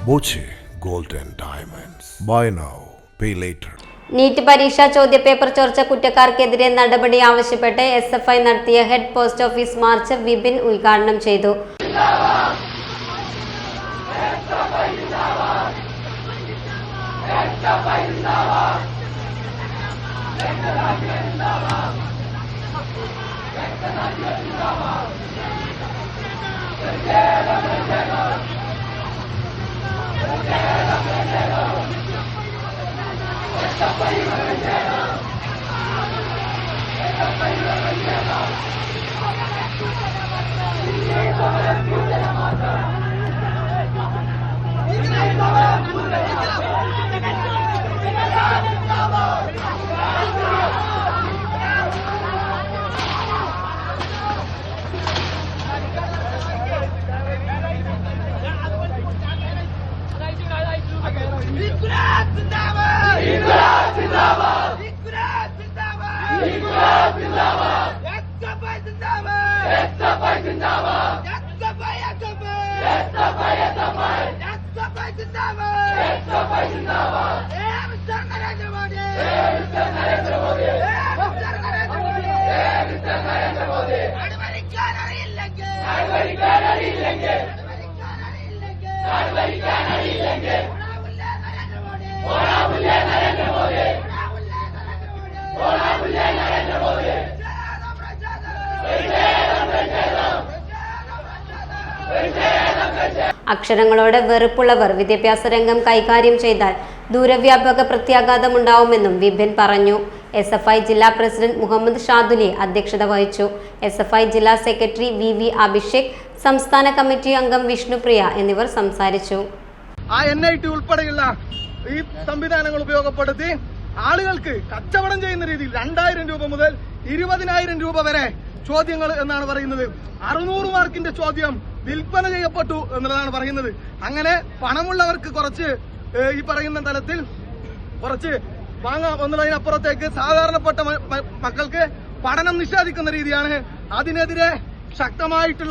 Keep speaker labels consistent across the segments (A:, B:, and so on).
A: Boche Gold and Diamonds. Buy now, pay later.
B: NEET പരീക്ഷാ ചോദ്യപേപ്പർ ചോർച്ച കുറ്റക്കാർക്കെതിരെ നടപടി ആവശ്യപ്പെട്ട് SFI നടത്തിയ head post office march Vipin ഉദ്ഘാടനം ചെയ്തു. അക്ഷരങ്ങളോട് വെറുപ്പുള്ളവർ വിദ്യാഭ്യാസ രംഗം കൈകാര്യം ചെയ്താൽ ദൂരവ്യാപക പ്രത്യാഘാതമുണ്ടാവുമെന്നും വിപിൻ പറഞ്ഞു. SFI ജില്ലാ പ്രസിഡന്റ് മുഹമ്മദ് ഷാദുലി അധ്യക്ഷത വഹിച്ചു. SFI ജില്ലാ സെക്രട്ടറി VV അഭിഷേക്, സംസ്ഥാന കമ്മിറ്റി അംഗം വിഷ്ണുപ്രിയ എന്നിവർ സംസാരിച്ചു.
C: NIT ഉൾപ്പെടെയുള്ള ഈ സംവിധാനങ്ങൾ ഉപയോഗപ്പെടുത്തി ആളുകൾക്ക് കച്ചവടം ചെയ്യുന്ന രീതിയിൽ 2000 രൂപ മുതൽ 20,000 രൂപ വരെ ചോദ്യങ്ങൾ എന്നാണ് പറയുന്നത്. 600 മാർക്കിന്റെ ചോദ്യം വിൽപ്പന ചെയ്യപ്പെട്ടു എന്നുള്ളതാണ് പറയുന്നത്. അങ്ങനെ പണമുള്ളവർക്ക് കുറച്ച് ഈ പറയുന്ന തലത്തിൽ കുറച്ച് വാങ്ങാം എന്നുള്ളതിനപ്പുറത്തേക്ക് സാധാരണപ്പെട്ട മക്കൾക്ക് പഠനം നിഷേധിക്കുന്ന രീതിയാണ്. അതിനെതിരെ ശക്തമായിട്ട്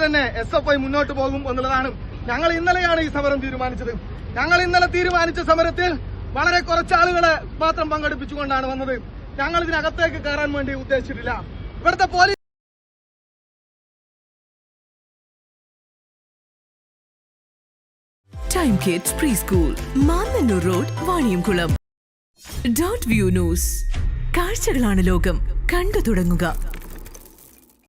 C: തന്നെ SFI മുന്നോട്ട് പോകും എന്നുള്ളതാണ്. ഞങ്ങൾ ഇന്നലെയാണ് ഈ സമരം തീരുമാനിച്ചത്. ഞങ്ങൾ ഇന്നലെ തീരുമാനിച്ച സമരത്തിൽ വളരെ കുറച്ച് ആളുകളെ മാത്രം പങ്കെടുപ്പിച്ചുകൊണ്ടാണ് വന്നത്. ഞങ്ങൾ ഇതിനകത്തേക്ക് കയറാൻ വേണ്ടി ഉദ്ദേശിച്ചിട്ടില്ല. ഇവിടുത്തെ police
D: Time Kids Preschool, Mannannur Road, Vaniyamkulam. Dot View News. കാഴ്ചകളാണ് ലോകം, കണ്ടു തുടങ്ങുക.